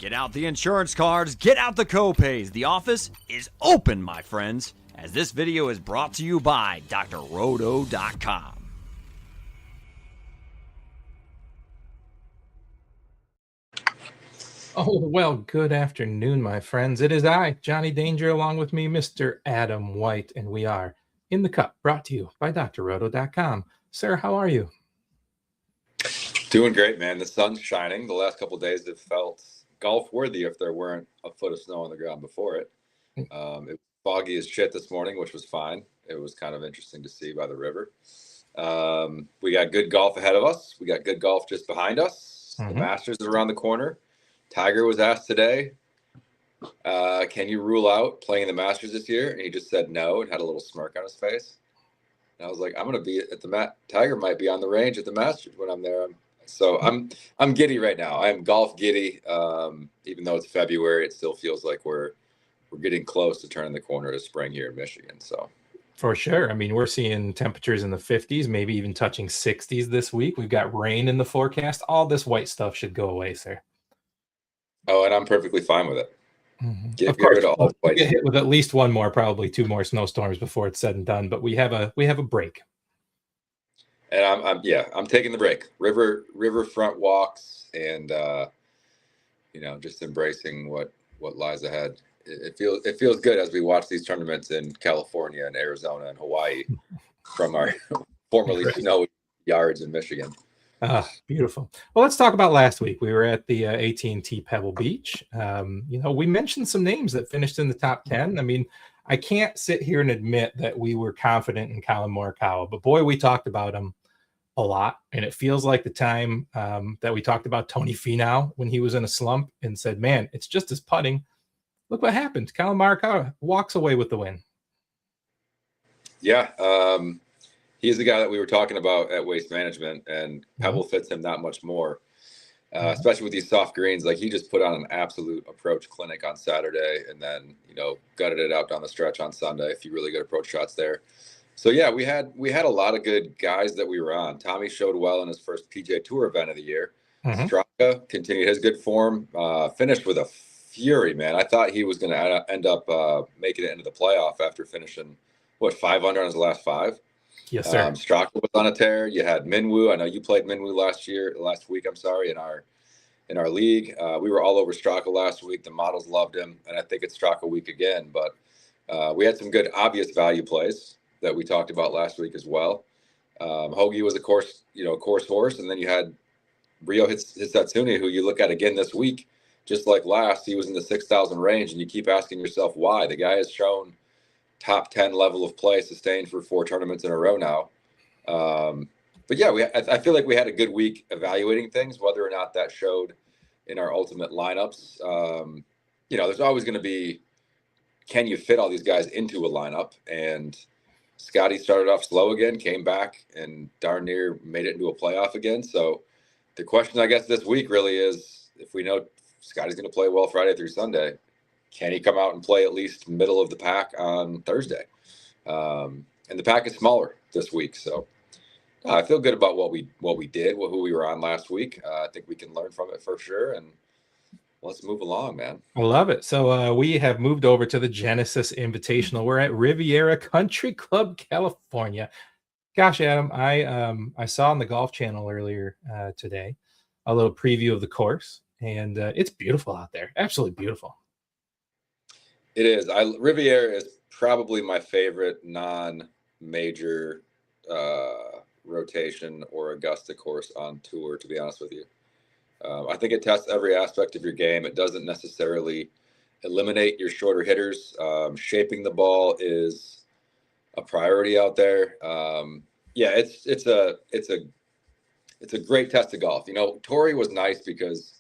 Get out the insurance cards, get out the copays. The office is open, my friends, as this video is brought to you by drroto.com. Oh, well, good afternoon, my friends. It is I, Johnny Danger, along with me, Mr. Adam White, and we are In the Cup, brought to you by drroto.com. Sir, how are you? Doing great, man. The sun's shining. The last couple of days have felt golf worthy if there weren't a foot of snow on the ground before it. It was foggy as shit this morning, which was fine. It was kind of interesting to see by the river. We got good golf ahead of us. We got good golf just behind us. The Masters is around the corner. Tiger was asked today, can you rule out playing the Masters this year? And he just said no and had a little smirk on his face. And I was like, I'm going to be at the Tiger might be on the range at the Masters when I'm there. So I'm giddy right now. I'm golf giddy. Even though it's February, it still feels like we're getting close to turning the corner to spring here in Michigan. So for sure. I mean, we're seeing temperatures in the 50s, maybe even touching 60s this week. We've got rain in the forecast. All this white stuff should go away, sir. Oh, and I'm perfectly fine with it. Of course, we'll get hit with at least one more, probably two more snowstorms before it's said and done. But we have a break. And I'm taking the break. Riverfront walks and just embracing what lies ahead. It feels good as we watch these tournaments in California and Arizona and Hawaii from our formerly snowy yards in Michigan. Beautiful. Well, let's talk about last week. We were at the AT&T Pebble Beach. We mentioned some names that finished in the top 10. I mean, I can't sit here and admit that we were confident in Colin Morikawa, but boy, we talked about him a lot. And it feels like the time that we talked about Tony Finau when he was in a slump and said, man, it's just his putting. Look what happened. Colin Morikawa walks away with the win. Yeah. He's the guy that we were talking about at Waste Management, and Pebble fits him that much more, especially with these soft greens. Like, he just put on an absolute approach clinic on Saturday and then, gutted it out down the stretch on Sunday. A few really good approach shots there. So, yeah, we had a lot of good guys that we were on. Tommy showed well in his first PGA Tour event of the year. Straka continued his good form, finished with a fury, man. I thought he was going to end up making it into the playoff after finishing, 5 under on his last 5? Yes, sir. Straka was on a tear. You had Minwoo. I know you played Minwoo last week. I'm sorry, in our league. We were all over Straka last week. The models loved him, and I think it's Straka week again. But we had some good obvious value plays that we talked about last week as well. Hoagie was a course horse, and then you had Ryo Hitsatsune, who you look at again this week, just like last. He was in the 6,000 range, and you keep asking yourself why. The guy has shown top 10 level of play sustained for 4 tournaments in a row now. But yeah, I feel like we had a good week evaluating things, whether or not that showed in our ultimate lineups. There's always going to be, can you fit all these guys into a lineup? And Scotty started off slow again, came back, and darn near made it into a playoff again. So the question, I guess, this week really is, if we know Scotty's going to play well Friday through Sunday, can he come out and play at least middle of the pack on Thursday? And the pack is smaller this week, so I feel good about what we did, who we were on last week. I think we can learn from it for sure, and let's move along, man. I love it. So we have moved over to the Genesis Invitational. We're at Riviera Country Club, California. Gosh, Adam, I saw on the Golf Channel earlier today a little preview of the course, and it's beautiful out there. Absolutely beautiful. It is. Riviera is probably my favorite non-major rotation or Augusta course on tour, to be honest with you. I think it tests every aspect of your game. It doesn't necessarily eliminate your shorter hitters. Shaping the ball is a priority out there. It's a great test of golf. Torrey was nice because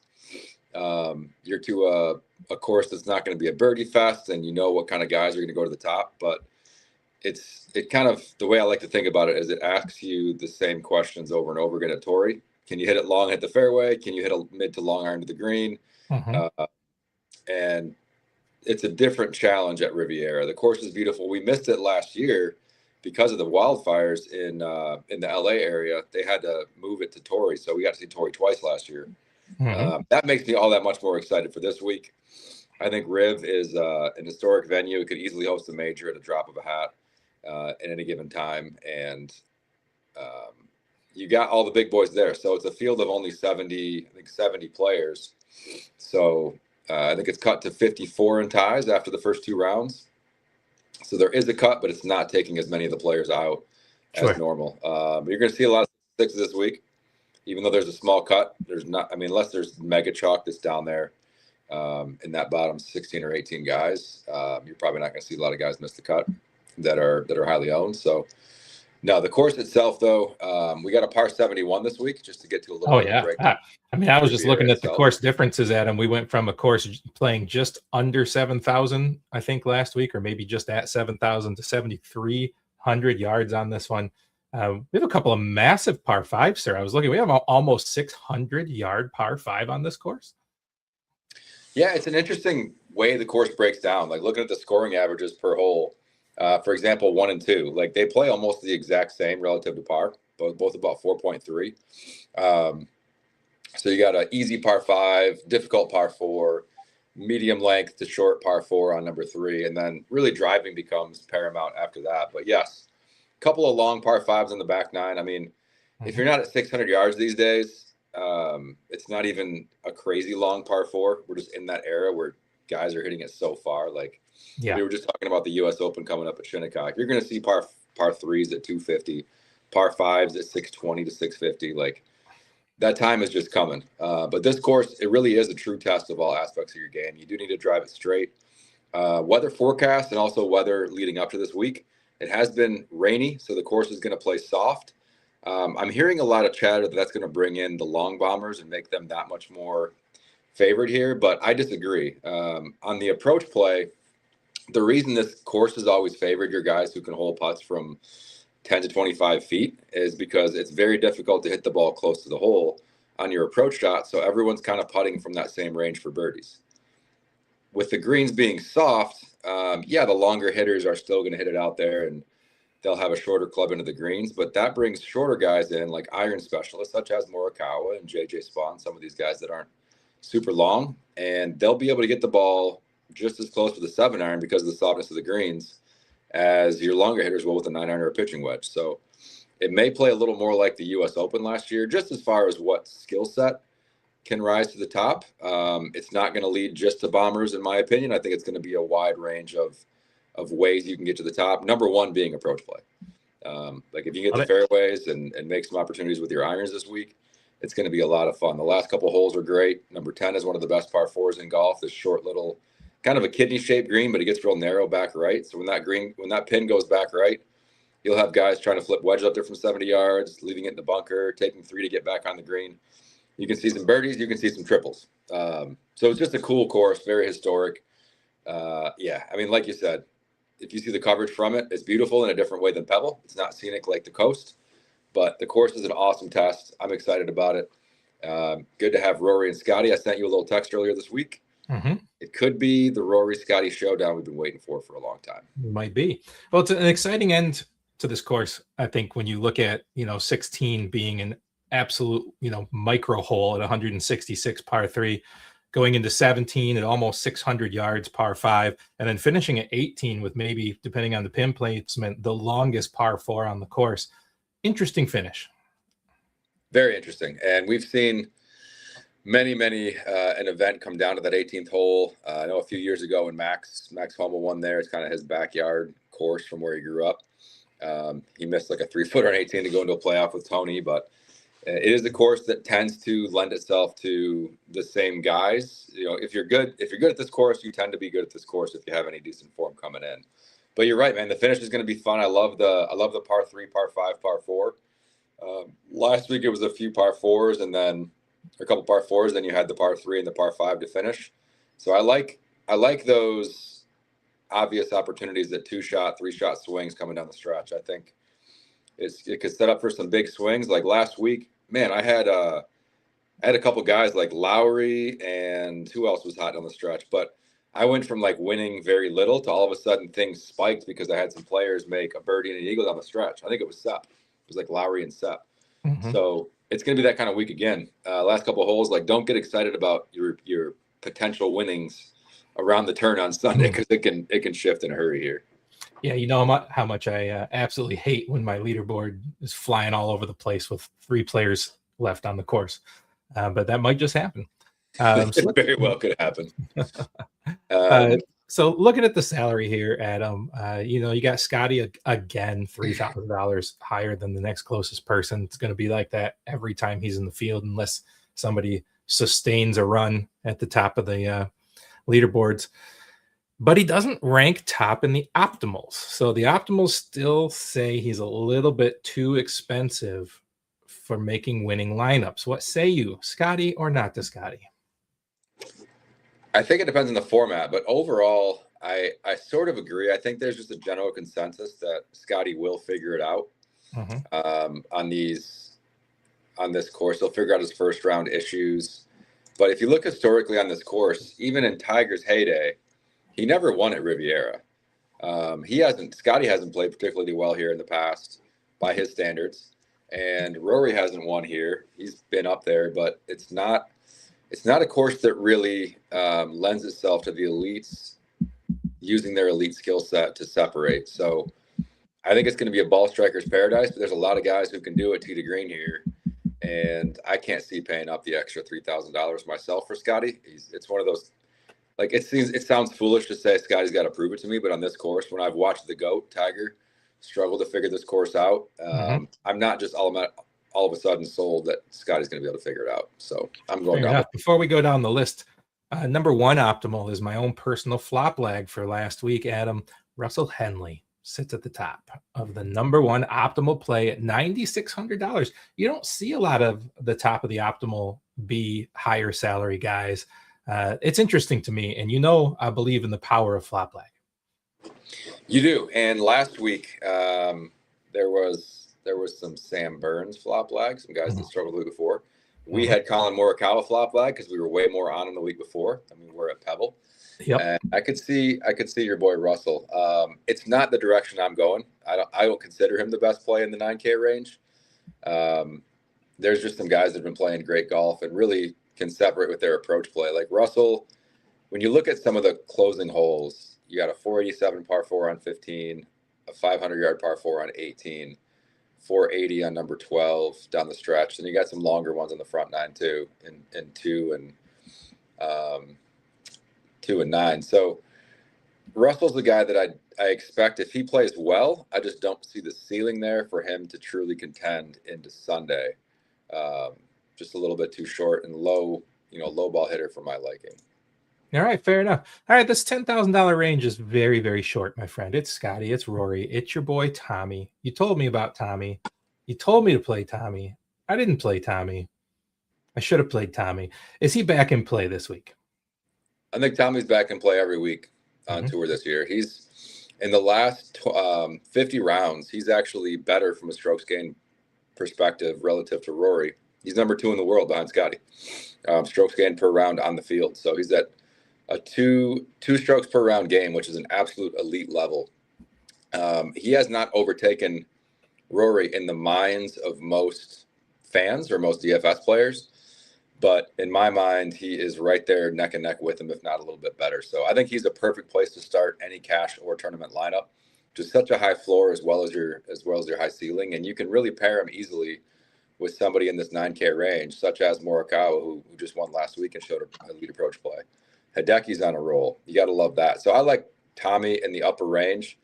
you're to a course that's not going to be a birdie fest, and what kind of guys are going to go to the top. But it kind of, the way I like to think about it is, it asks you the same questions over and over again at Torrey. Can you hit it long at the fairway? Can you hit a mid to long iron to the green? And it's a different challenge at Riviera. The course is beautiful. We missed it last year because of the wildfires in the LA area. They had to move it to Torrey, so we got to see Torrey twice last year. That makes me all that much more excited for this week. I think Riv is an historic venue. It could easily host a major at a drop of a hat at any given time. And you got all the big boys there. So it's a field of only 70 players. So I think it's cut to 54 in ties after the first 2 rounds. So there is a cut, but it's not taking as many of the players out as normal. But you're going to see a lot of 6s this week, even though there's a small cut. There's not, I mean, unless there's mega chalk that's down there in that bottom 16 or 18 guys, you're probably not going to see a lot of guys miss the cut that are highly owned. So no, the course itself, though, we got a par 71 this week just to get to a little bit of a breakdown. I mean, I was just looking at the course differences, Adam. We went from a course playing just under 7,000, I think, last week, or maybe just at 7,000 to 7,300 yards on this one. We have a couple of massive par 5s, sir. I was looking, we have almost 600-yard par 5 on this course. Yeah, it's an interesting way the course breaks down. Like looking at the scoring averages per hole. For example, 1 and 2, like they play almost the exact same relative to par, both about 4.3. So you got an easy par 5, difficult par 4, medium length to short par 4 on number 3, and then really driving becomes paramount after that. But yes, a couple of long par 5s in the back 9. I mean, if you're not at 600 yards these days, it's not even a crazy long par 4. We're just in that era where guys are hitting it so far. Like we were just talking about the U.S. Open coming up at Shinnecock. You're going to see par 3s at 250, par 5s at 620 to 650. Like that time is just coming. But this course, it really is a true test of all aspects of your game. You do need to drive it straight. Weather forecast and also weather leading up to this week. It has been rainy, so the course is going to play soft. I'm hearing a lot of chatter that's going to bring in the long bombers and make them that much more favored here, but I disagree. On the approach play, the reason this course is always favored your guys who can hole putts from 10 to 25 feet is because it's very difficult to hit the ball close to the hole on your approach shot. So everyone's kind of putting from that same range for birdies. With the greens being soft, the longer hitters are still going to hit it out there and they'll have a shorter club into the greens, but that brings shorter guys in like iron specialists such as Morikawa and JJ Spawn, some of these guys that aren't super long, and they'll be able to get the ball just as close with a 7-iron because of the softness of the greens as your longer hitters will with a 9-iron or a pitching wedge. So it may play a little more like the U.S. Open last year, just as far as what skill set can rise to the top. It's not going to lead just to bombers, in my opinion. I think it's going to be a wide range of ways you can get to the top. Number one being approach play. Like if you get the fairways and make some opportunities with your irons this week, it's going to be a lot of fun. The last couple of holes are great. Number 10 is one of the best par 4s in golf. This short little kind of a kidney-shaped green, but it gets real narrow back right. So when that pin goes back right, you'll have guys trying to flip wedges up there from 70 yards, leaving it in the bunker, taking 3 to get back on the green. You can see some birdies. You can see some triples. So it's just a cool course, very historic. I mean, like you said, if you see the coverage from it, it's beautiful in a different way than Pebble. It's not scenic like the coast, but the course is an awesome test. I'm excited about it. Good to have Rory and Scotty. I sent you a little text earlier this week. It could be the Rory-Scotty showdown we've been waiting for a long time. Might be. Well, it's an exciting end to this course, I think, when you look at, 16 being an absolute, micro hole at 166 par 3, going into 17 at almost 600 yards par 5, and then finishing at 18 with maybe, depending on the pin placement, the longest par 4 on the course. Interesting finish. Very interesting. And we've seen many an event come down to that 18th hole. I know a few years ago when Max Homa won there, it's kind of his backyard course from where he grew up. He missed like a 3-footer on 18 to go into a playoff with Tony, but it is a course that tends to lend itself to the same guys. If you're good at this course, you tend to be good at this course if you have any decent form coming in. But you're right, man. The finish is going to be fun. I love the par 3, par 5, par 4. Last week it was a few par 4s and then a couple par 4s. Then you had the par 3 and the par 5 to finish. So I like those obvious opportunities at 2-shot, 3-shot swings coming down the stretch. I think it could set up for some big swings. Like last week, man, I had a couple guys like Lowry and who else was hot on the stretch, but I went from like winning very little to all of a sudden things spiked because I had some players make a birdie and an eagle down the stretch. I think it was Sepp. It was like Lowry and Sepp. So it's going to be that kind of week again. Last couple of holes, like, don't get excited about your potential winnings around the turn on Sunday, because it can shift in a hurry here. Yeah, you know how much I absolutely hate when my leaderboard is flying all over the place with 3 players left on the course, but that might just happen. It very well could happen. So looking at the salary here, Adam, you got Scotty again, $3,000 higher than the next closest person. It's going to be like that every time he's in the field, unless somebody sustains a run at the top of the leaderboards. But he doesn't rank top in the optimals. So the optimals still say he's a little bit too expensive for making winning lineups. What say you, Scotty or not to Scotty? I think it depends on the format, but overall, I sort of agree. I think there's just a general consensus that Scotty will figure it out on this course. He'll figure out his first round issues. But if you look historically on this course, even in Tiger's heyday, he never won at Riviera. Scotty hasn't played particularly well here in the past by his standards, and Rory hasn't won here. He's been up there, but it's not a course that really lends itself to the elites using their elite skill set to separate. So I think it's going to be a ball striker's paradise, but there's a lot of guys who can do it tee to green here. And I can't see paying up the extra $3,000 myself for Scotty. It's one of those, like, it sounds foolish to say Scotty's got to prove it to me, but on this course, when I've watched the GOAT, Tiger, struggle to figure this course out, I'm not just all of a sudden sold that Scotty's going to be able to figure it out. So I'm going down. Before we go down the list, number 1 optimal is my own personal flop lag for last week, Adam. Russell Henley sits at the top of the number 1 optimal play at $9,600. You don't see a lot of the top of the optimal be higher salary guys. It's interesting to me, and I believe in the power of flop lag. You do. And last week there was some Sam Burns flop lag, some guys that struggled the week before. We had Colin Morikawa flop lag because we were way more on him the week before. I mean, we're at Pebble. Yep. And I could see your boy Russell. It's not the direction I'm going. I don't consider him the best play in the 9K range. There's just some guys that have been playing great golf and really can separate with their approach play. Like Russell, when you look at some of the closing holes, you got a 487 par 4 on 15, a 500-yard par 4 on 18, 480 on number 12 down the stretch. And you got some longer ones on the front 9 too, in 2 and 9. So Russell's the guy that I expect, if he plays well, I just don't see the ceiling there for him to truly contend into Sunday. Just a little bit too short and low ball hitter for my liking. All right, fair enough. All right, this $10,000 range is very, very short, my friend. It's Scotty, it's Rory, it's your boy Tommy. You told me about Tommy. You told me to play Tommy. I didn't play Tommy. I should have played Tommy. Is he back in play this week? I think Tommy's back in play every week on tour this year. He's in the last 50 rounds. He's actually better from a strokes gain perspective relative to Rory. He's number 2 in the world behind Scotty. Strokes gained per round on the field. So he's at a two strokes per round game, which is an absolute elite level. He has not overtaken Rory in the minds of most fans or most DFS players, but in my mind, he is right there neck and neck with him, if not a little bit better. So I think he's a perfect place to start any cash or tournament lineup. Just such a high floor as well as your high ceiling, and you can really pair him easily with somebody in this 9K range, such as Morikawa, who just won last week and showed a lead approach play. Hideki's on a roll. You got to love that. So I like Tommy in the upper range.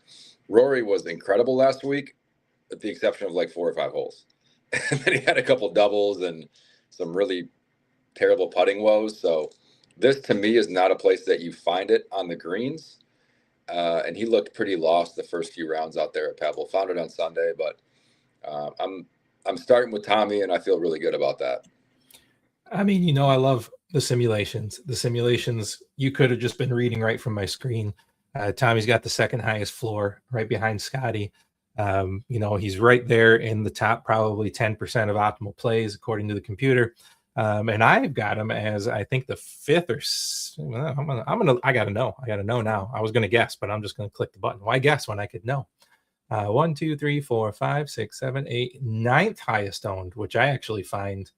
Rory was incredible last week, with the exception of like 4 or 5 holes. And then he had a couple doubles and some really terrible putting woes. So this, to me, is not a place that you find it on the greens. And he looked pretty lost the first few rounds out there at Pebble. Found it on Sunday, but I'm starting with Tommy, and I feel really good about that. I mean, I love the simulations. The simulations, you could have just been reading right from my screen. Tommy's got the second highest floor, right behind Scotty. He's right there in the top, probably 10% of optimal plays, according to the computer. And I've got him as, I think, the 5th or I got to know. I got to know now. I was going to guess, but I'm just going to click the button. Why guess when I could know? 1, 2, 3, 4, 5, 6, 7, 8, ninth highest owned, which I actually find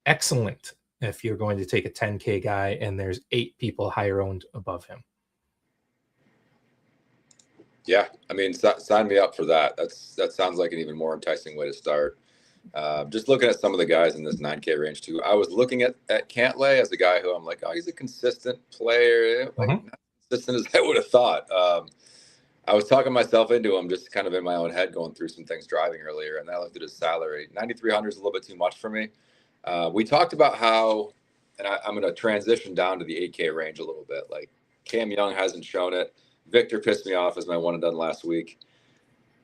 excellent if you're going to take a 10K guy and there's 8 people higher owned above him. Yeah, I mean, sign me up for that. That sounds like an even more enticing way to start. Just looking at some of the guys in this 9K range too. I was looking at Cantlay as a guy who I'm like, oh, he's a consistent player. Like, not consistent as I would have thought. I was talking myself into him, just kind of in my own head, going through some things driving earlier, and I looked at his salary. 9,300 is a little bit too much for me. We talked about how, and I'm going to transition down to the 8K range a little bit. Like, Cam Young hasn't shown it. Victor pissed me off as my one and done last week.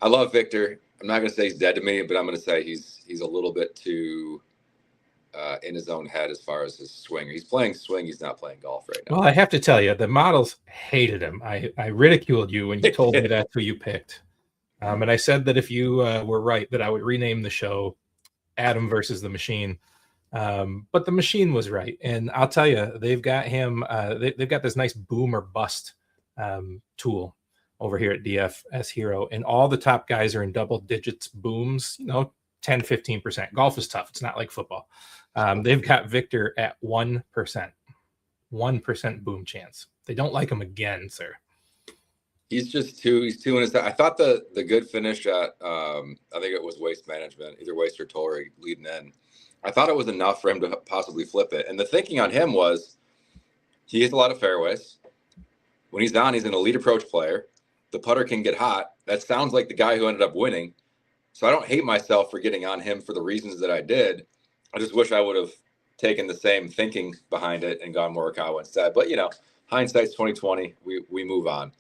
I love Victor. I'm not going to say he's dead to me, but I'm going to say he's a little bit too in his own head as far as his swing. He's playing swing. He's not playing golf right now. Well, I have to tell you, the models hated him. I ridiculed you when you told me that's who you picked. And I said that if you were right, that I would rename the show Adam versus the Machine. But the Machine was right. And I'll tell you, they've got him. They've got this nice boom or bust tool over here at DFS Hero. And all the top guys are in double digits booms, 10, 15%. Golf is tough. It's not like football. They've got Victor at 1%. 1% boom chance. They don't like him again, sir. He's two in his. I thought the good finish at I think it was Waste Management, either Waste or Torrey leading in. I thought it was enough for him to possibly flip it. And the thinking on him was he hits a lot of fairways. When he's on, he's an elite approach player. The putter can get hot. That sounds like the guy who ended up winning. So I don't hate myself for getting on him for the reasons that I did. I just wish I would have taken the same thinking behind it and gone Morikawa instead. But, hindsight's 2020. We move on.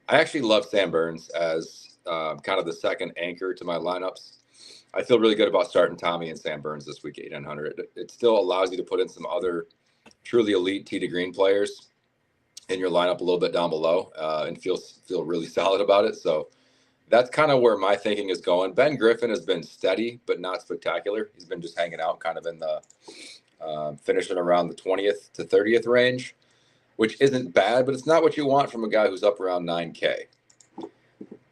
I actually love Sam Burns as kind of the second anchor to my lineups. I feel really good about starting Tommy and Sam Burns this week, 8,900. It still allows you to put in some other truly elite tee to green players in your lineup a little bit down below and feel really solid about it. So that's kind of where my thinking is going. Ben Griffin has been steady, but not spectacular. He's been just hanging out kind of in the finishing around the 20th to 30th range, which isn't bad, but it's not what you want from a guy who's up around 9K.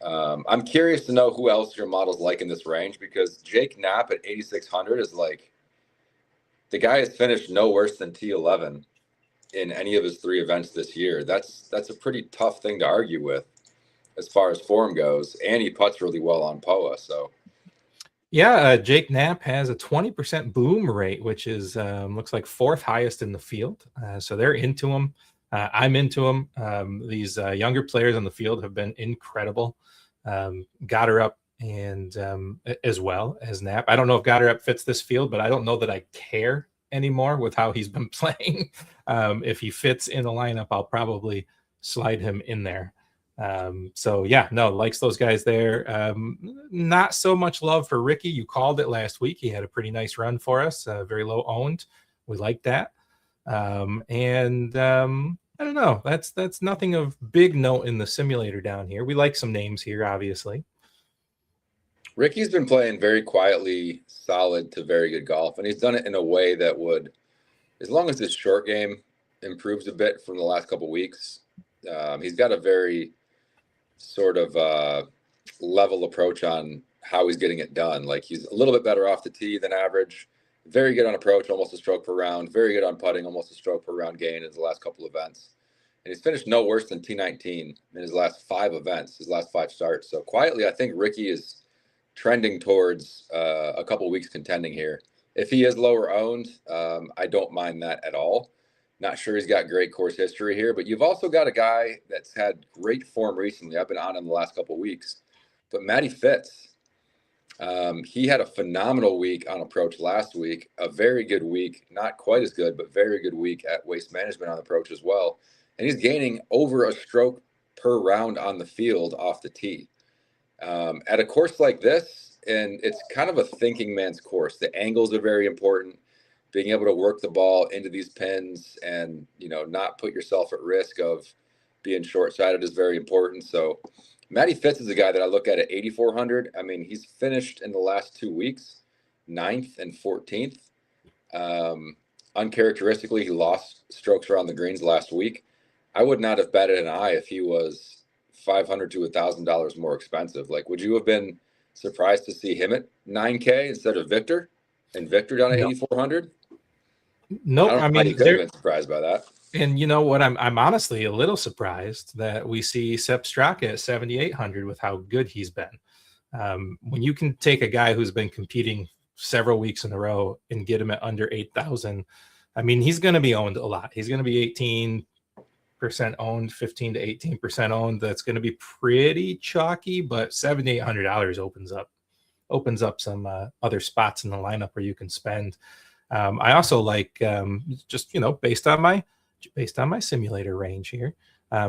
I'm curious to know who else your model's like in this range, because Jake Knapp at 8,600 is like, the guy has finished no worse than T11 in any of his 3 events this year. That's a pretty tough thing to argue with as far as form goes, and he putts really well on POA. So yeah, Jake Knapp has a 20% boom rate, which is looks like 4th highest in the field. So they're into him. I'm into him. These younger players on the field have been incredible. Goddard and as well as Knapp. I don't know if Goddard fits this field, but I don't know that I care anymore with how he's been playing. If he fits in the lineup, I'll probably slide him in there. So yeah, no, likes those guys there. Not so much love for Ricky. You called it last week. He had a pretty nice run for us, very low owned. We like that. I don't know. That's nothing of big note in the simulator down here. We like some names here, obviously. Ricky's been playing very quietly, solid to very good golf, and he's done it in a way that would, as long as his short game improves a bit from the last couple of weeks, he's got a very sort of level approach on how he's getting it done. Like, he's a little bit better off the tee than average. Very good on approach, almost a stroke per round. Very good on putting, almost a stroke per round gain in his last couple events. And he's finished no worse than T19 in his last 5 events, his last 5 starts. So quietly, I think Ricky is trending towards a couple weeks contending here. If he is lower owned, I don't mind that at all. Not sure he's got great course history here, but you've also got a guy that's had great form recently. I've been on him the last couple of weeks. But Matty Fitz, he had a phenomenal week on approach last week, a very good week, not quite as good, but very good week at Waste Management on approach as well. And he's gaining over a stroke per round on the field off the tee. At a course like this, and it's kind of a thinking man's course, the angles are very important. Being able to work the ball into these pins and, not put yourself at risk of being short-sighted is very important. So Matty Fitz is a guy that I look at 8,400. I mean, he's finished in the last 2 weeks, 9th and 14th. Uncharacteristically, he lost strokes around the greens last week. I would not have batted an eye if he was $500 to $1,000 more expensive. Like, would you have been surprised to see him at $9K instead of Victor, and Victor down at 8,400? Nope. I mean, you could have been surprised by that. And you know what? I'm honestly a little surprised that we see Sepp Straka at 7,800 with how good he's been. When you can take a guy who's been competing several weeks in a row and get him at under 8,000, I mean, he's going to be owned a lot. He's going to be 18% owned, 15 to 18% owned. That's going to be pretty chalky, but $7,800 opens up some other spots in the lineup where you can spend. I also like just, you know, based on my simulator range here.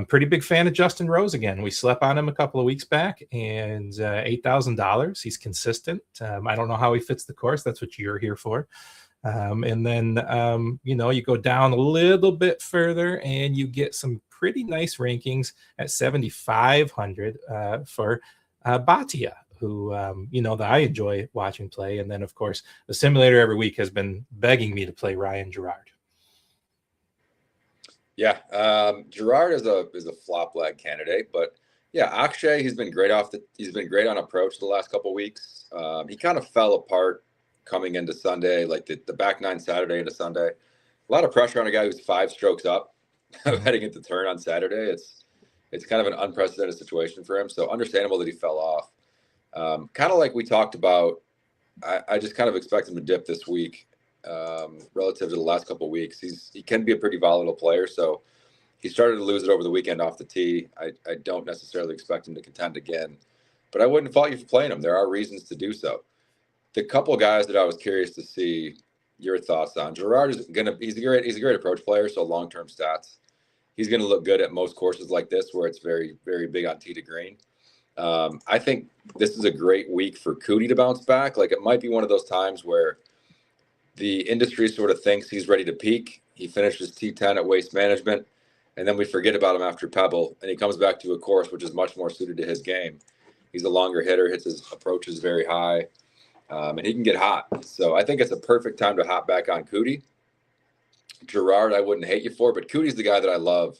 Pretty big fan of Justin Rose again. We slept on him a couple of weeks back, and $8,000. He's consistent. I don't know how he fits the course. That's what you're here for. And then, you know, you go down a little bit further and you get some pretty nice rankings at 7,500 for Bhatia, who, you know, that I enjoy watching play. And then, of course, the simulator every week has been begging me to play Ryan Gerard. Yeah, Gerard is a flop leg candidate, but yeah, Akshay, he's been great on approach the last couple of weeks. He kind of fell apart coming into Sunday, like the back nine Saturday into Sunday. A lot of pressure on a guy who's 5 strokes up heading into turn on Saturday. It's kind of an unprecedented situation for him, so understandable that he fell off. Kind of like we talked about, I just kind of expect him to dip this week. Relative to the last couple of weeks, he can be a pretty volatile player, so he started to lose it over the weekend off the tee. I don't necessarily expect him to contend again, but I wouldn't fault you for playing him. There are reasons to do so. The couple guys that I was curious to see your thoughts on, Gerard he's a great approach player, so long-term stats, he's gonna look good at most courses like this where it's very, very big on tee to green. I think this is a great week for Cootie to bounce back. Like, it might be one of those times where the industry sort of thinks he's ready to peak. He finishes T10 at Waste Management, and then we forget about him after Pebble, and he comes back to a course which is much more suited to his game. He's a longer hitter, hits his approaches very high, and he can get hot. So I think it's a perfect time to hop back on Cootie. Gerard, I wouldn't hate you for, but Cootie's the guy that I love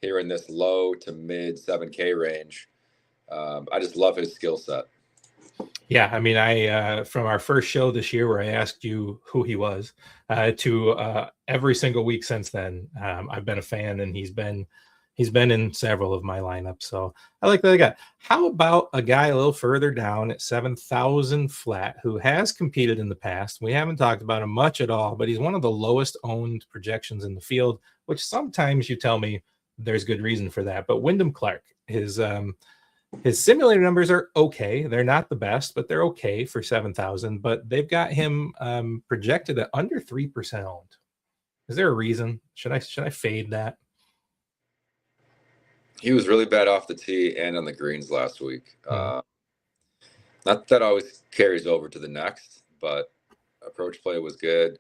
here in this low to mid 7K range. I just love his skill set. Yeah, I mean, I from our first show this year where I asked you who he was to every single week since then, I've been a fan, and he's been in several of my lineups. So I like that guy. How about a guy a little further down at 7,000 flat who has competed in the past? We haven't talked about him much at all, but he's one of the lowest owned projections in the field, which sometimes you tell me there's good reason for that. But Wyndham Clark, his simulator numbers are okay. They're not the best, but they're okay for 7,000. But they've got him projected at under 3% owned. Is there a reason? Should I fade that? He was really bad off the tee and on the greens last week. Not that always carries over to the next, but approach play was good.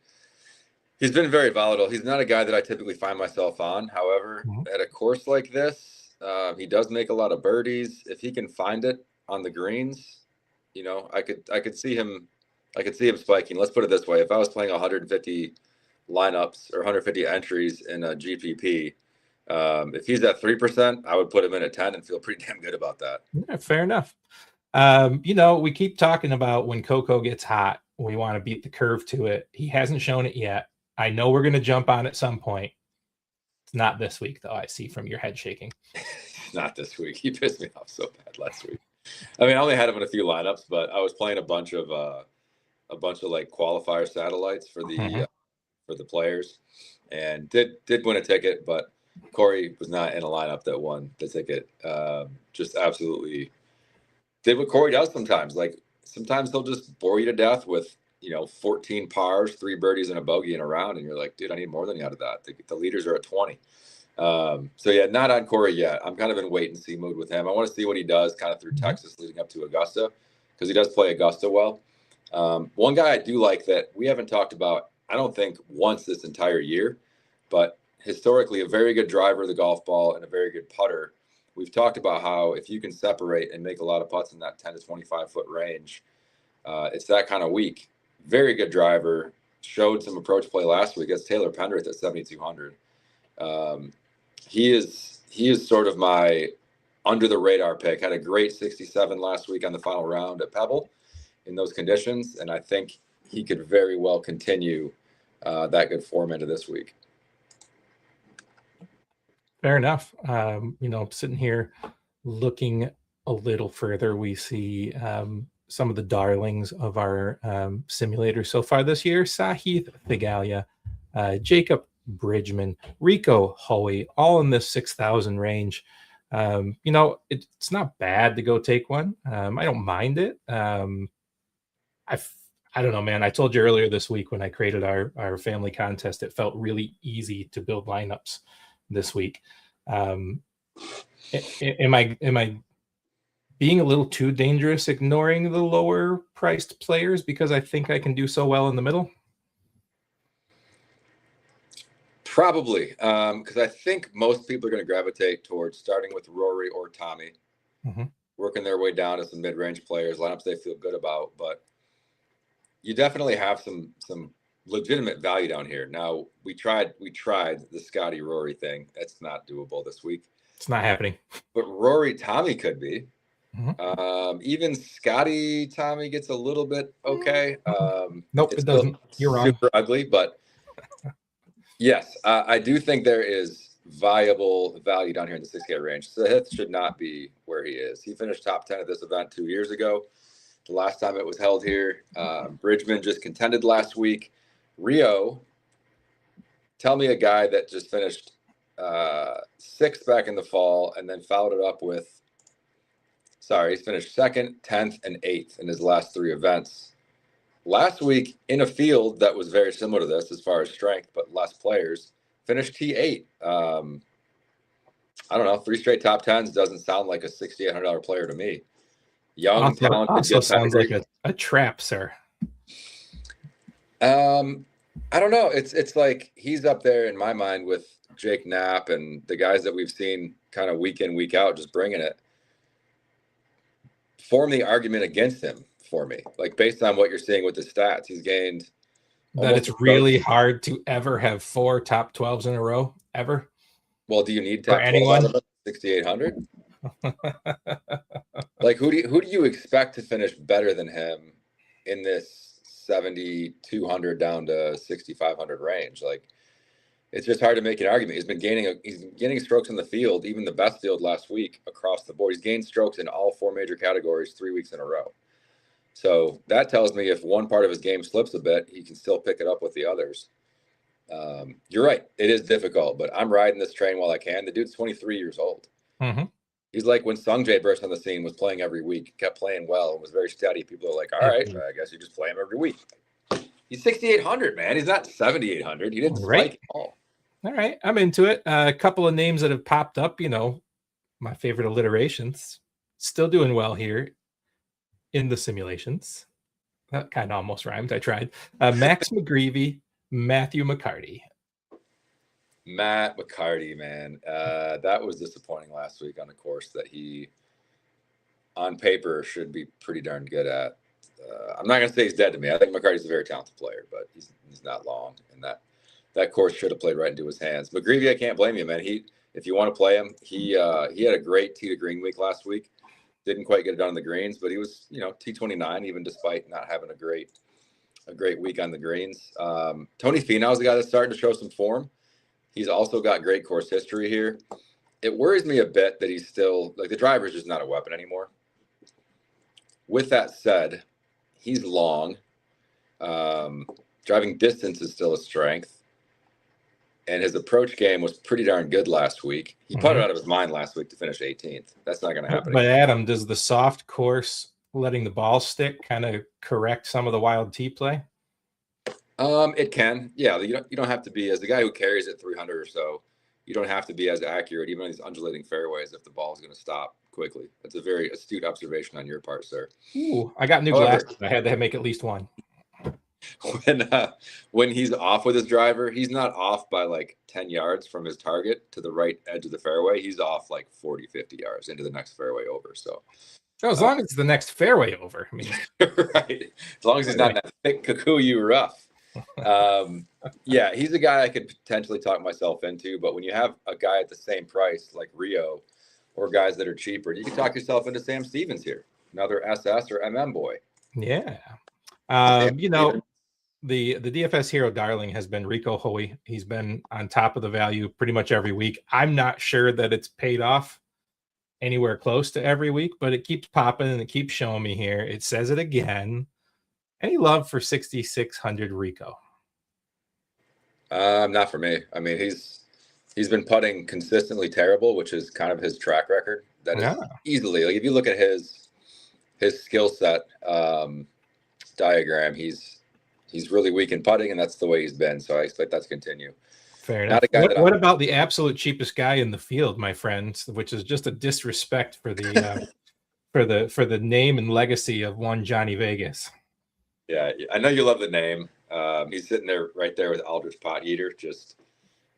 He's been very volatile. He's not a guy that I typically find myself on. However, at a course like this, he does make a lot of birdies. If he can find it on the greens, you know, I could see him spiking. Let's put it this way: if I was playing 150 lineups or 150 entries in a GPP, if he's at 3%, I would put him in at 10 and feel pretty damn good about that. Yeah, fair enough. You know, we keep talking about when Coco gets hot, we want to beat the curve to it. He hasn't shown it yet. I know we're going to jump on at some point. It's not this week, though. I see from your head shaking. Not this week. He pissed me off so bad last week. I mean, I only had him in a few lineups, but I was playing a bunch of like qualifier satellites for the players, and did win a ticket, but Corey was not in a lineup that won the ticket. Just absolutely did what Corey does sometimes. Like, sometimes he'll just bore you to death with, you know, 14 pars, 3 birdies, and a bogey in a round, and you're like, dude, I need more than you out of that. The leaders are at 20. So yeah, not on Corey yet. I'm kind of in wait and see mood with him. I want to see what he does kind of through Texas leading up to Augusta, because he does play Augusta well. One guy I do like that we haven't talked about, I don't think, once this entire year, but historically a very good driver of the golf ball and a very good putter. We've talked about how if you can separate and make a lot of putts in that 10 to 25 foot range, it's that kind of week. Very good driver, showed some approach play last week against Taylor Pendrith at 7,200. He is sort of my under the radar pick. Had a great 67 last week on the final round at Pebble in those conditions, and I think he could very well continue that good form into this week. Fair enough. Sitting here looking a little further, we see some of the darlings of our simulator so far this year: Sahith Thegalia, Jacob Bridgman, Rico Hoey, all in this 6,000 range. It's not bad to go take one. I don't mind it. I don't know, man. I told you earlier this week when I created our family contest, it felt really easy to build lineups this week. Am I being a little too dangerous ignoring the lower priced players because I think I can do so well in the middle? Probably, because I think most people are going to gravitate towards starting with Rory or Tommy, working their way down to some mid-range players, lineups they feel good about. But you definitely have some legitimate value down here. Now, we tried the Scotty Rory thing. That's not doable this week. It's not happening. But Rory Tommy could be. Even Scotty Tommy gets a little bit okay. Nope, it doesn't. You're wrong. Super ugly, but yes, I do think there is viable value down here in the 6K range. Sahith should not be where he is. He finished top 10 at this event 2 years ago. The last time it was held here. Bridgman just contended last week. Rio, tell me a guy that just finished 6th back in the fall and then followed it up with, he's finished 2nd, 10th, and 8th in his last 3 events. Last week, in a field that was very similar to this as far as strength, but less players, finished T8. I don't know, 3 straight top 10s doesn't sound like a $6,800 player to me. Young, talented, also sounds like a trap, sir. I don't know. It's like he's up there in my mind with Jake Knapp and the guys that we've seen kind of week in, week out, just bringing it. Form the argument against him for me. Like, based on what you're seeing with the stats, he's gained. That it's really hard to ever have 4 top 12s in a row, ever. Well, do you need top 12 out of 6,800? Like, who do you expect to finish better than him in this 7,200 down to 6,500 range? Like, it's just hard to make an argument. He's been gaining strokes in the field, even the best field last week across the board. He's gained strokes in all 4 major categories 3 weeks in a row. So that tells me if one part of his game slips a bit, he can still pick it up with the others. You're right. It is difficult, but I'm riding this train while I can. The dude's 23 years old. He's like when Sung Jae burst on the scene, was playing every week, kept playing well, and was very steady. People are like, all right, I guess you just play him every week. He's 6,800, man. He's not 7,800. He didn't spike at all. All right, I'm into it. A couple of names that have popped up, my favorite alliterations. Still doing well here in the simulations. That kind of almost rhymed. I tried. Max McGreevy, Matthew McCarty. Matt McCarty, man. That was disappointing last week on the course that he, on paper, should be pretty darn good at. I'm not going to say he's dead to me. I think McCarty's a very talented player, but he's not long, and that course should have played right into his hands. McGreevy, I can't blame you, man. If you want to play him, he had a great tee to green week last week. Didn't quite get it done on the greens, but he was, T29, even despite not having a great week on the greens. Tony Finau's the guy that's starting to show some form. He's also got great course history here. It worries me a bit that he's still, like, the driver's just not a weapon anymore. With that said, he's long. Driving distance is still a strength. And his approach game was pretty darn good last week. He putted it out of his mind last week to finish 18th. That's not going to happen. But Adam, does the soft course letting the ball stick kind of correct some of the wild tee play? It can. Yeah, you don't have to be, as the guy who carries it 300 or so, you don't have to be as accurate, even on these undulating fairways, if the ball is going to stop quickly. That's a very astute observation on your part, sir. Ooh, I got new glasses. I had to make at least one. When he's off with his driver, he's not off by like 10 yards from his target to the right edge of the fairway. He's off like 40, 50 yards into the next fairway over. So as long as it's the next fairway over. I mean, right. As long as he's not in that thick Kikuyu rough. Yeah, he's a guy I could potentially talk myself into, but when you have a guy at the same price like Rio, or guys that are cheaper. You can talk yourself into Sam Stevens here, another SS or MM boy. Yeah. Sam You know, Stevens. the DFS hero darling has been Rico Hoy. He's been on top of the value pretty much every week. I'm not sure that it's paid off anywhere close to every week, but it keeps popping and it keeps showing me here. It says it again. Any love for 6,600 Rico? Not for me. I mean, he's been putting consistently terrible, which is kind of his track record. That is Yeah. easily, like, if you look at his skill set diagram, he's really weak in putting, and that's the way he's been. So I expect that to continue. Fair enough. Not a guy What about the absolute cheapest guy in the field, my friend? Which is just a disrespect for the for the name and legacy of one Johnny Vegas. Yeah, I know you love the name. He's sitting there right there with Aldrich Pot Eater, just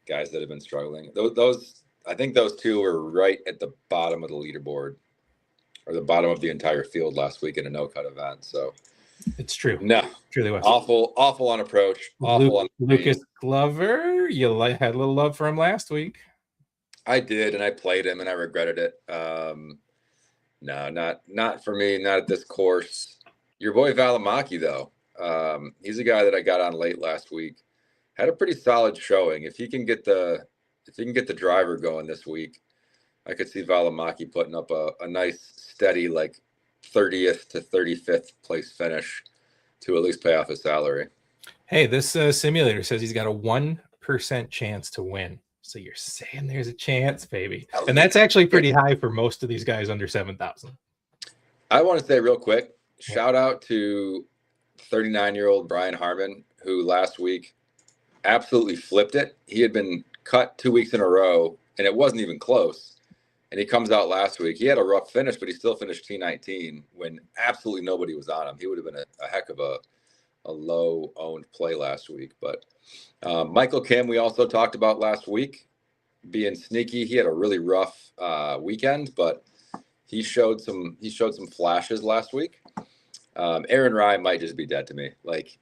guys that have been struggling. Those I think those two were right at the bottom of the leaderboard, or the bottom of the entire field last week in a no-cut event. So it's true. No, it truly was awful on approach. Awful on Lucas Glover. You had a little love for him last week. I did, and I played him, and I regretted it. No, not for me. Not at this course. Your boy Valimaki, though, he's a guy that I got on late last week. Had a pretty solid showing. If he can get the driver going this week, I could see Valimaki putting up a nice steady, like, 30th to 35th place finish to at least pay off his salary. Hey, this simulator says he's got a 1% chance to win. So you're saying there's a chance, baby. And that's actually pretty high for most of these guys under 7,000. I want to say real quick, shout out to 39-year-old Brian Harmon, who last week absolutely flipped it. He had been cut 2 weeks in a row, and it wasn't even close. And he comes out last week. He had a rough finish, but he still finished T19 when absolutely nobody was on him. He would have been a heck of a low-owned play last week. But Michael Kim, we also talked about last week, being sneaky. He had a really rough weekend, but he showed some flashes last week. Aaron Rye might just be dead to me. Like,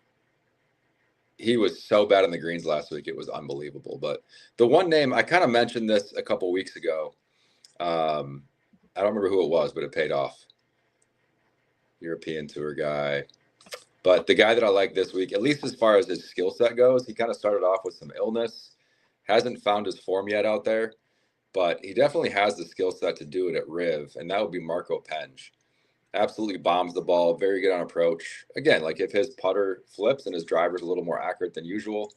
he was so bad on the greens last week. It was unbelievable. But the one name, I kind of mentioned this a couple weeks ago. I don't remember who it was, but it paid off. European Tour guy. But the guy that I like this week, at least as far as his skill set goes, he kind of started off with some illness. Hasn't found his form yet out there, but he definitely has the skill set to do it at Riv, and that would be Marco Penge. Absolutely bombs the ball, very good on approach. Again, like, if his putter flips and his driver's a little more accurate than usual,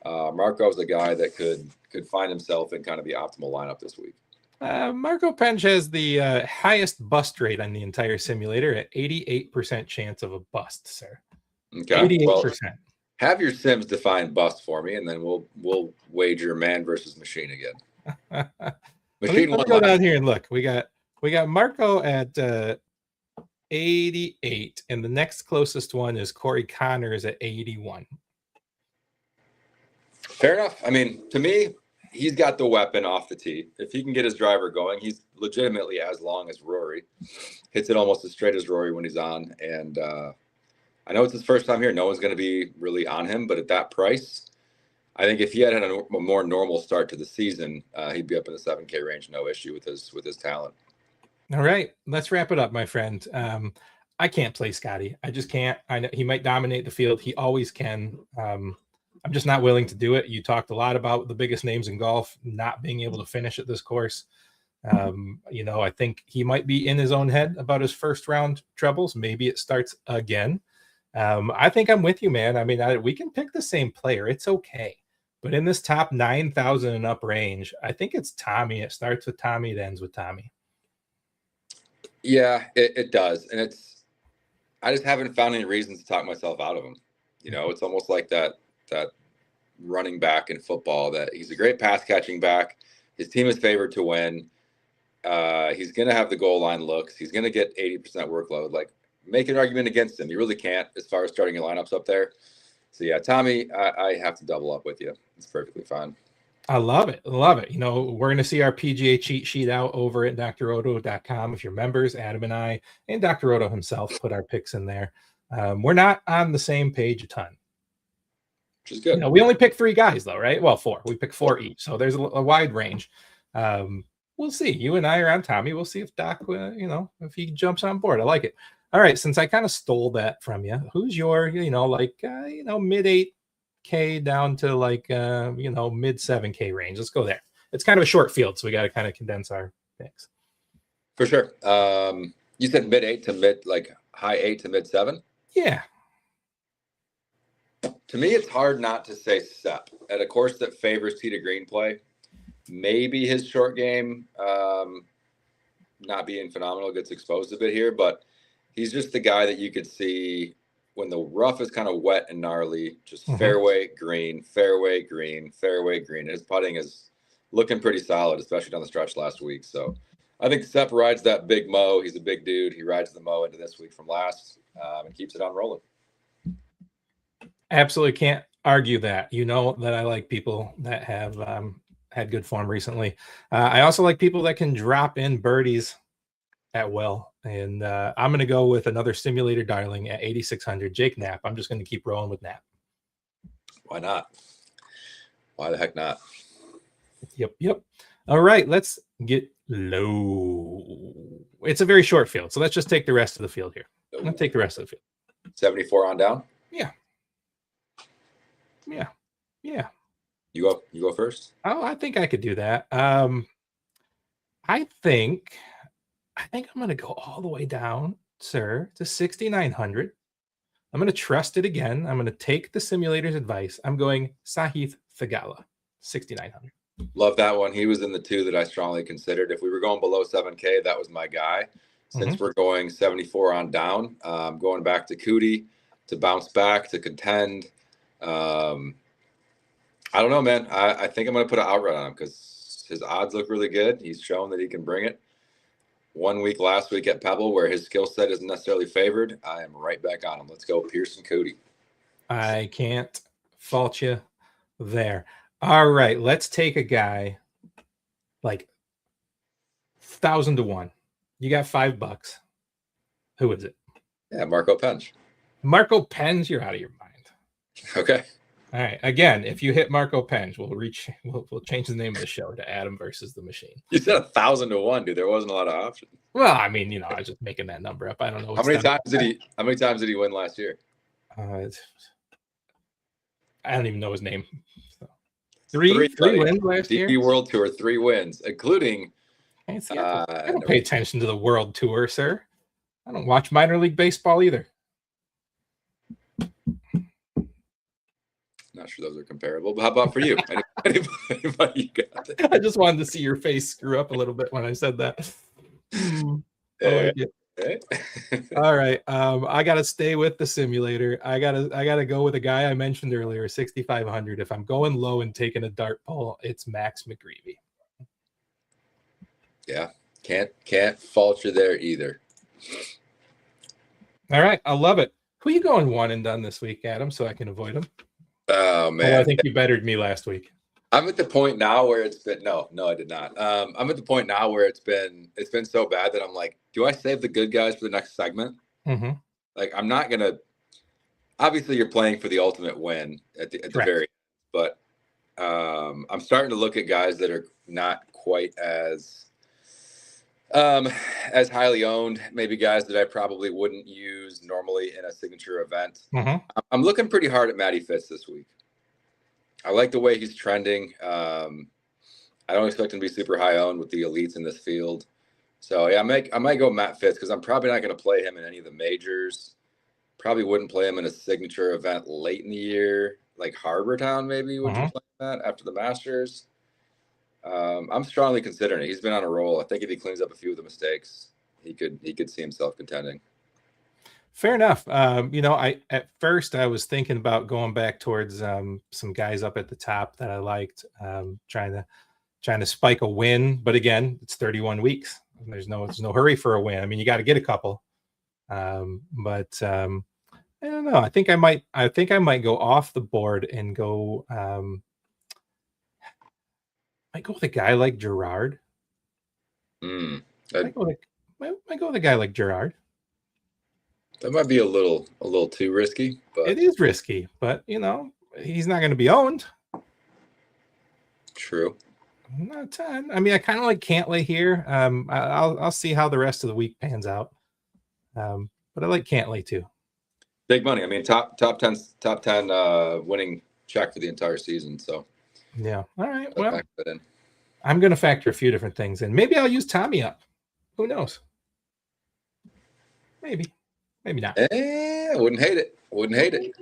Marco's a guy that could find himself in kind of the optimal lineup this week. Marco Penge has the highest bust rate on the entire simulator at 88% chance of a bust, sir. Okay. 88%. Well, have your Sims define bust for me, and then we'll wager man versus machine again. Let me go down here and look. We got Marco at 88, and the next closest one is Corey Connors at 81. Fair enough. I mean, to me, he's got the weapon off the tee. If he can get his driver going, he's legitimately as long as Rory. Hits it almost as straight as Rory when he's on. And I know it's his first time here. No one's going to be really on him. But at that price, I think if he had a more normal start to the season, he'd be up in the 7K range, no issue with his talent. All right, let's wrap it up, my friend. I can't play Scotty. I just can't. I know he might dominate the field. He always can. I'm just not willing to do it. You talked a lot about the biggest names in golf not being able to finish at this course. I think he might be in his own head about his first round troubles. Maybe it starts again. I think I'm with you, man. I mean, we can pick the same player. It's okay. But in this top 9,000 and up range, I think it's Tommy. It starts with Tommy. It ends with Tommy. Yeah, it does. And I just haven't found any reasons to talk myself out of him. It's almost like that running back in football, that he's a great pass catching back. His team is favored to win. He's going to have the goal line looks. He's going to get 80% workload. Like, make an argument against him. You really can't, as far as starting your lineups up there. So yeah, Tommy, I have to double up with you. It's perfectly fine. I love it. Love it. We're going to see our PGA cheat sheet out over at drroto.com. If you're members, Adam and I, and Dr. Roto himself put our picks in there. We're not on the same page a ton. Which is good. We only pick 3 guys, though, right? Well, 4. We pick 4 each. So there's a wide range. We'll we'll see. You and I are on Tommy. We'll see if Doc, if he jumps on board. I like it. All right, since I kind of stole that from you, who's your, mid 8K down to like, mid 7K range? Let's go there. It's kind of a short field, so we got to kind of condense our picks. For sure. You said mid 8 to high 8 to mid 7? Yeah. To me, it's hard not to say Sepp. At a course that favors tee to green play, maybe his short game not being phenomenal gets exposed a bit here, but he's just the guy that you could see when the rough is kind of wet and gnarly, just fairway green, fairway green, fairway green. His putting is looking pretty solid, especially down the stretch last week. So I think Sepp rides that big mo. He's a big dude. He rides the mo into this week from last and keeps it on rolling. Absolutely can't argue that. You know that I like people that have had good form recently. I also like people that can drop in birdies at will. And I'm going to go with another simulator darling at 8,600, Jake Knapp. I'm just going to keep rolling with Knapp. Why not? Why the heck not? Yep. All right, let's get low. It's a very short field, so let's just take the rest of the field here. Let's take the rest of the field. 74 on down? Yeah. You go first? Oh, I think I could do that. I think I'm going to go all the way down, sir, to 6,900. I'm going to trust it again. I'm going to take the simulator's advice. I'm going Sahith Theegala, 6,900. Love that one. He was in the two that I strongly considered. If we were going below 7K, that was my guy. Since we're going 74 on down, going back to Cootie to bounce back, to contend. I don't know, man. I think I'm going to put an outright on him because his odds look really good. He's shown that he can bring it. 1 week last week at Pebble where his skill set isn't necessarily favored. I am right back on him. Let's go Pearson Cootie. I can't fault you there. All right, let's take a guy like 1,000 to 1. You got $5. Who is it? Yeah, Marco Penge. Marco Penge, you're out of your mind. Okay. All right. Again, if you hit Marco Penge, we'll change the name of the show to Adam versus the Machine. You said 1,000 to 1, dude. There wasn't a lot of options. Well, I mean, I was just making that number up. I don't know. How many times did he win last year? I don't even know his name. So. Three wins last year. DP World Tour, 3 wins, including. I don't pay attention to the World Tour, sir. I don't watch minor league baseball either. Not sure those are comparable, but how about for you? Anybody you got? I just wanted to see your face screw up a little bit when I said that. All right. I gotta stay with the simulator. I gotta go with a guy I mentioned earlier, 6,500. If I'm going low and taking a dart pull, it's Max McGreevy. Yeah, can't fault you there either. All right, I love it. Who you going one and done this week, Adam, so I can avoid him? Oh man, I think you bettered me last week. I'm at the point now where it's been no, I did not. I'm at the point now where it's been so bad that I'm like, do I save the good guys for the next segment? Like, I'm not gonna. Obviously, you're playing for the ultimate win at the very end, but I'm starting to look at guys that are not quite as highly owned, maybe guys that I probably wouldn't use normally in a signature event. I'm looking pretty hard at Matty Fitz this week. I like the way he's trending. I don't expect him to be super high owned with the elites in this field. So yeah, I might go Matt Fitz because I'm probably not going to play him in any of the majors. Probably wouldn't play him in a signature event late in the year, like Harbor Town maybe. Would you play that after the Masters? I'm strongly considering it. He's been on a roll. I think if he cleans up a few of the mistakes, he could see himself contending. Fair enough. At first I was thinking about going back towards some guys up at the top that I liked, trying to spike a win. But again, it's 31 weeks. There's no hurry for a win. I mean, you got to get a couple. But I don't know. I think I might go off the board and go. I go with a guy like Gerard. I go with a guy like Gerard. That might be a little too risky, but it is risky. But he's not going to be owned. True. Not a ton. I mean, I kind of like Cantlay here. I'll see how the rest of the week pans out. But I like Cantlay too. Big money. I mean, top 10 winning check for the entire season. So yeah. All right. Well, in. I'm going to factor a few different things in. Maybe I'll use Tommy up. Who knows? Maybe not. I wouldn't hate it.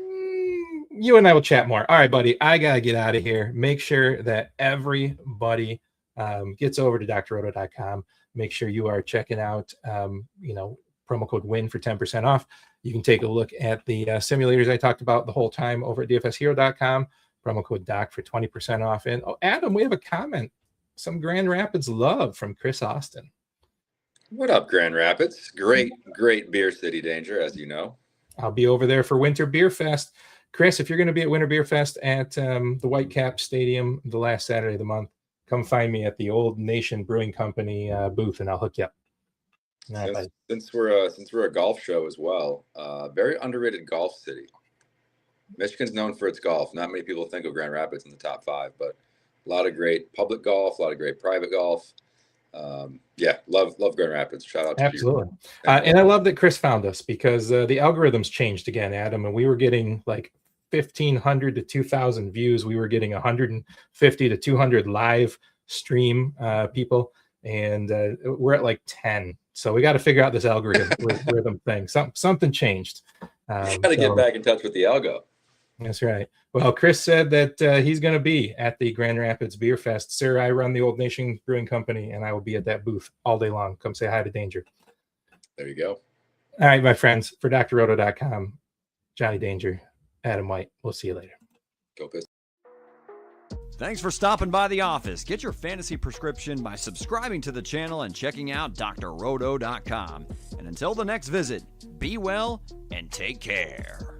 You and I will chat more. All right, buddy. I got to get out of here. Make sure that everybody gets over to drroto.com. Make sure you are checking out, promo code WIN for 10% off. You can take a look at the simulators I talked about the whole time over at dfshero.com. Promo code DOC for 20% off. And Adam, we have a comment. Some Grand Rapids love from Chris Austin. What up, Grand Rapids? Great beer city, Danger, as you know. I'll be over there for Winter Beer Fest. Chris, if you're going to be at Winter Beer Fest at the Whitecap Stadium the last Saturday of the month, come find me at the Old Nation Brewing Company booth, and I'll hook you up. Since we're a golf show as well, very underrated golf city. Michigan's known for its golf. Not many people think of Grand Rapids in the top 5, but a lot of great public golf, a lot of great private golf. Love Grand Rapids. Shout out to absolutely. And I love that Chris found us because the algorithms changed again, Adam, and we were getting like 1,500 to 2,000 views. We were getting 150 to 200 live stream people, and we're at like 10. So we got to figure out this algorithm thing. Something changed. Got to get back in touch with the algo. That's right. Well, Chris said that he's going to be at the Grand Rapids Beer Fest. Sir, I run the Old Nation Brewing Company, and I will be at that booth all day long. Come say hi to Danger. There you go. All right, my friends, for drroto.com, Johnny Danger, Adam White. We'll see you later. Go Pistons. Thanks for stopping by the office. Get your fantasy prescription by subscribing to the channel and checking out drroto.com. And until the next visit, be well and take care.